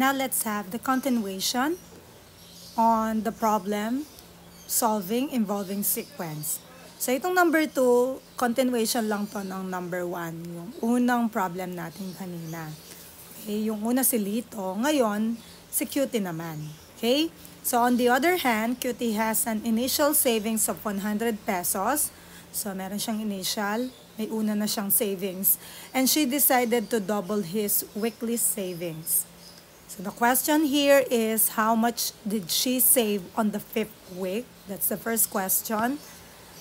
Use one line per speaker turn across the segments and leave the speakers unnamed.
Now let's have the continuation on the problem solving involving sequence. So itong number 2, continuation lang to ng number 1, yung unang problem natin kanina. Okay, yung una si Lito, ngayon si Cutie naman. Okay? So on the other hand, Cutie has an initial savings of 100 pesos. So meron siyang initial, may una na siyang savings. And she decided to double his weekly savings. So the question here is, how much did she save on the 5th week? That's the first question.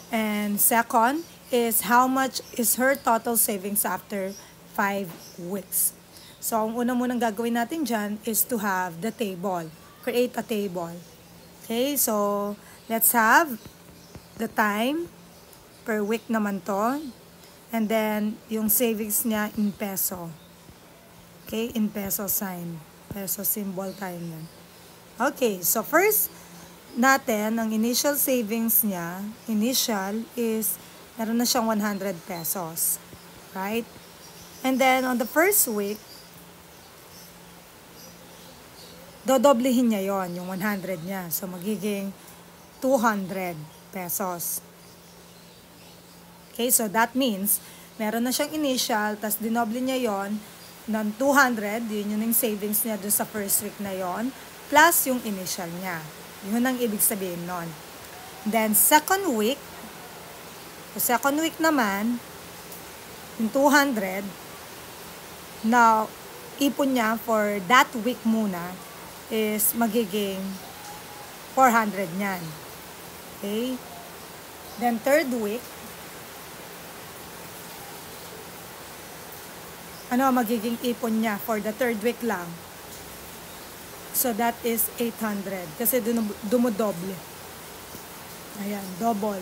And second is, how much is her total savings after 5 weeks? So ang una munang gagawin natin dyan is to have the table. Create a table. Okay, so let's have the time per week naman to. And then yung savings niya in peso. Okay, in peso sign. Peso symbol tayo yan. Okay, so first natin, ang initial savings niya, initial is, meron na siyang 100 pesos. Right? And then, on the first week, dodoblehin niya yon yung 100 niya. So, magiging 200 pesos. Okay, so that means, meron na siyang initial, tas dinoble niya yon ng 200, yun yung savings niya doon sa first week na yon, plus yung initial niya. Yun ang ibig sabihin nun. Then, second week, the second week naman, yung 200, na ipon niya for that week muna, is magiging 400 niyan. Okay? Then, third week, ano magiging ipon niya for the third week lang? So, that is 800. Kasi dumodoble. Ayan, double.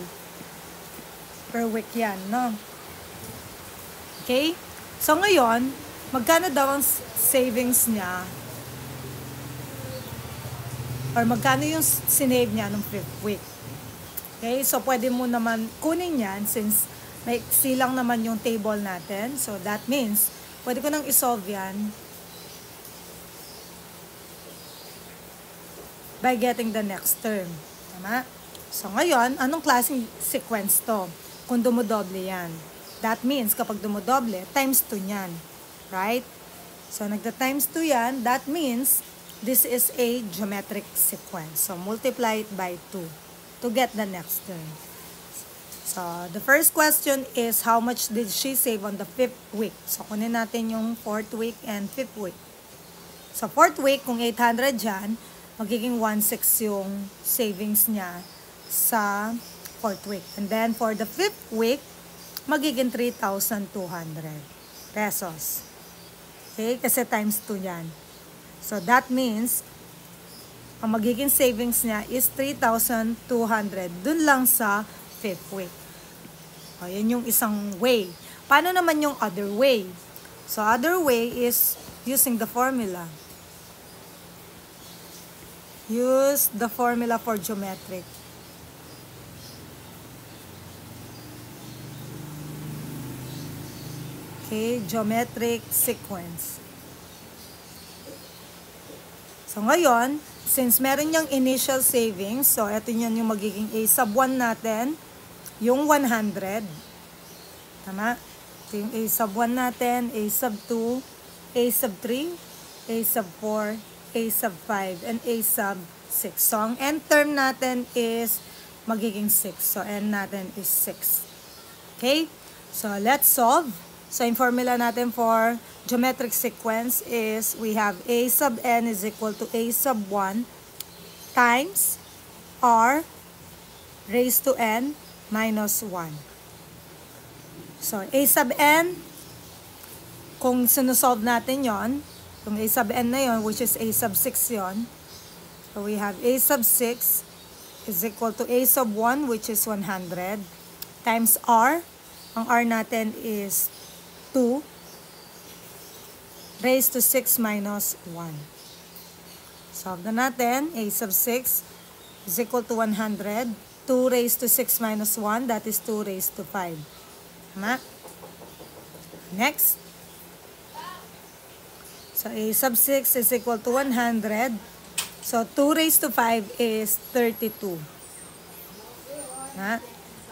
Per week yan, no? Okay? So, ngayon, magkano daw ang savings niya? Or magkano yung sinave niya nung 5th week? Okay? So, pwede mo naman kunin yan since may silang naman yung table natin. So, that means, pwede ko nang isolve yan by getting the next term. Tama? So, ngayon, anong klaseng sequence to? Kung dumodoble yan. That means, kapag dumodoble, times 2 yan. Right? So, nagda-times 2 yan, that means, this is a geometric sequence. So, multiply it by 2 to get the next term. So, the first question is, how much did she save on the 5th week? So, kunin natin yung 4th week and 5th week. So, 4th week, kung 800 dyan, magiging 1,600 yung savings niya sa 4th week. And then, for the 5th week, magiging 3,200 pesos. Okay? Kasi times 2 yan. So, that means, ang magiging savings niya is 3,200 dun lang sa 5th week. O, yan yung isang way. Paano naman yung other way? So, other way is using the formula. Use the formula for geometric. Okay, geometric sequence. So, ngayon, since meron yung initial savings, so, ito yan yung magiging A sub 1 natin, yung 100. Tama? Ito yung A sub 1 natin, A sub 2, A sub 3, A sub 4, A sub 5, and A sub 6. So, ang end term natin is magiging 6. So, end natin is 6. Okay? So, let's solve. So, yung formula natin for geometric sequence is we have A sub n is equal to A sub 1 times R raised to n minus 1. So, A sub n, kung sinusolve natin yon, kung A sub n na yon, which is A sub 6 yon, so we have A sub 6 is equal to A sub 1, which is 100, times R. Ang R natin is 2 raised to 6 minus 1. Solve na natin. A sub 6 is equal to 100. 2 raised to 6 minus 1, that is 2 raised to 5. Tama? Next. So, a sub 6 is equal to 100. So, 2 raised to 5 is 32. Ha?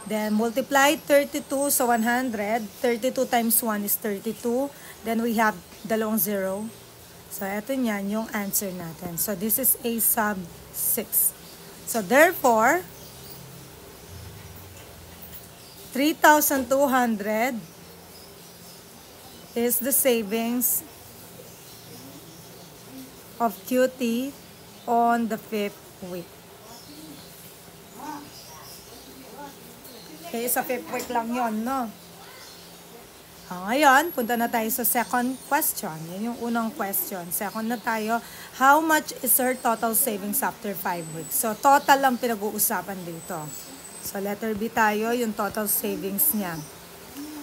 Then, multiply 32 sa 100. 32 times 1 is 32. Then, we have dalawang 0. So, ito niyan yung answer natin. So, this is a sub 6. So, therefore, 3,200 is the savings of QT on the 5th week. Okay, sa 5th week lang yon, no? Ngayon, punta na tayo sa second question. Yan yung unang question. Second na tayo, how much is her total savings after 5 weeks? So, total lang pinag-uusapan dito. So, letter B tayo, yung total savings niya.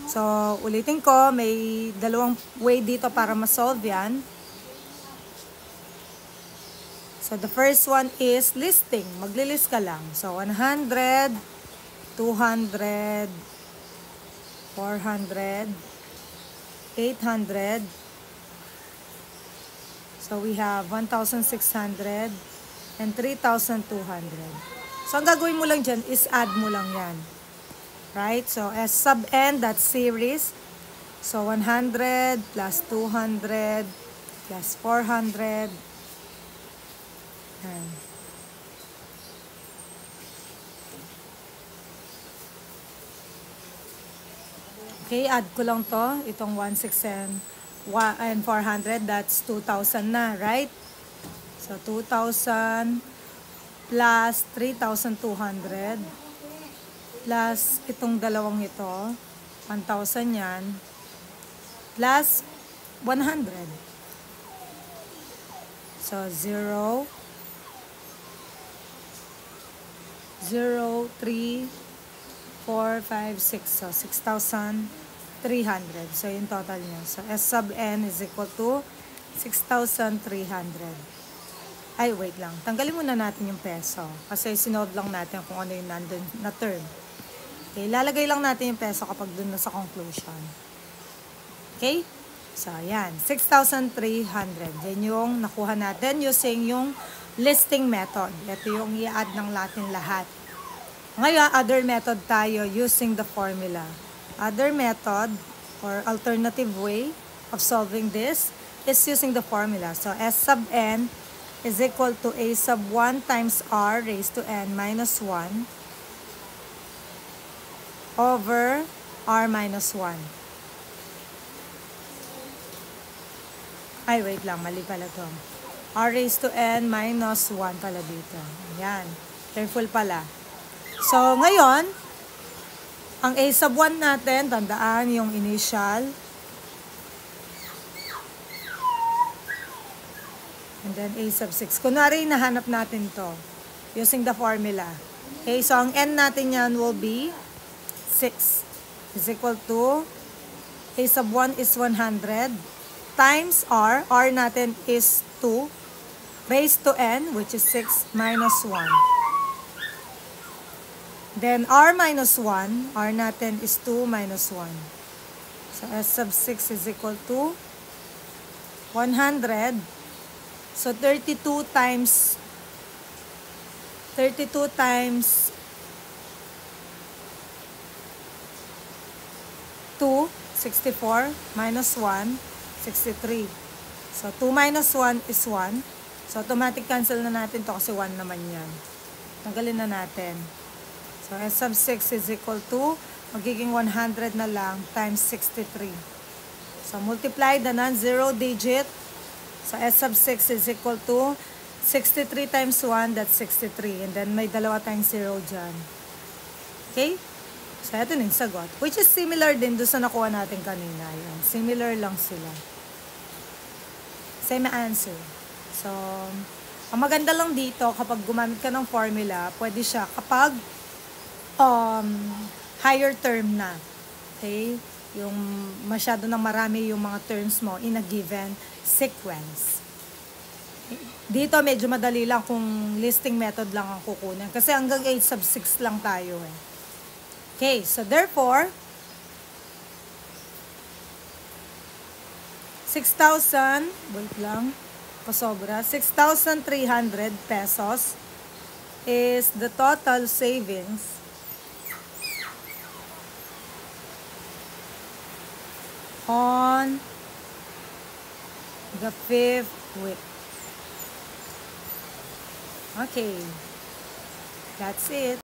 So, ulitin ko, may dalawang way dito para ma-solve yan. So, the first one is listing. Magli-list ka lang. So, 100, 200, 400, 800. So, we have 1,600 and 3,200. So, ang gagawin mo lang dyan is add mo lang yan. Right? So, S sub n, that's series. So, 100 plus 200 plus 400. Ayan. Okay, add ko lang to. Itong 1,600 and 400, that's 2,000 na, right? So, 2,000 plus 3,200 plus itong dalawang ito, 1,000 yan, plus 100. So, 0, 0, 3, 4, 5, 6. So, 6,300. So, yung total niya. So, S sub n is equal to 6,300. Ay, wait lang. Tanggalin muna natin yung peso. Kasi sinolve lang natin kung ano yung nandun na term. Okay, lalagay lang natin yung peso kapag dun na sa conclusion. Okay? So, ayan. 6,300. Yan yung nakuha natin using yung listing method. Ito yung i-add ng natin lahat. Ngayon, other method tayo using the formula. Other method or alternative way of solving this is using the formula. So, S sub n is equal to A sub 1 times R raised to n minus 1 over R minus 1. Ay, wait lang. Mali pala to. R raised to n minus 1 pala dito. Ayan. Careful pala. So, ngayon, ang A sub 1 natin, tandaan yung initial. And then A sub 6. Kunwari, nahanap natin to using the formula. Okay, so ang n natin yan will be 6 is equal to A sub 1 is 100 times R. R natin is 2 raised to n, which is 6 minus 1. Then, R minus 1, R natin is 2 minus 1. So, S sub 6 is equal to 100. So, 32 times 2, 64, minus 1, 63. So, 2 minus 1 is 1. So, automatic cancel na natin to kasi 1 naman yan. Tanggalin na natin. So, S sub 6 is equal to, magiging 100 na lang times 63. So, multiply the non-zero digit. So, S sub 6 is equal to 63 times 1, that's 63. And then, may dalawa tayong 0 dyan. Okay? So, ito na yung sagot. Which is similar din doon sa nakuha natin kanina. Yan. Similar lang sila. Same answer. So, ang maganda lang dito, kapag gumamit ka ng formula, pwede siya kapag higher term na. Okay? Yung masyado na marami yung mga terms mo in a given sequence. Dito medyo madali lang kung listing method lang ang kukunin. Kasi hanggang 8 sub 6 lang tayo eh. Okay, so therefore, 6,000, wait lang, pasobra, 6,300 pesos is the total savings on the 5th week. Okay, that's it.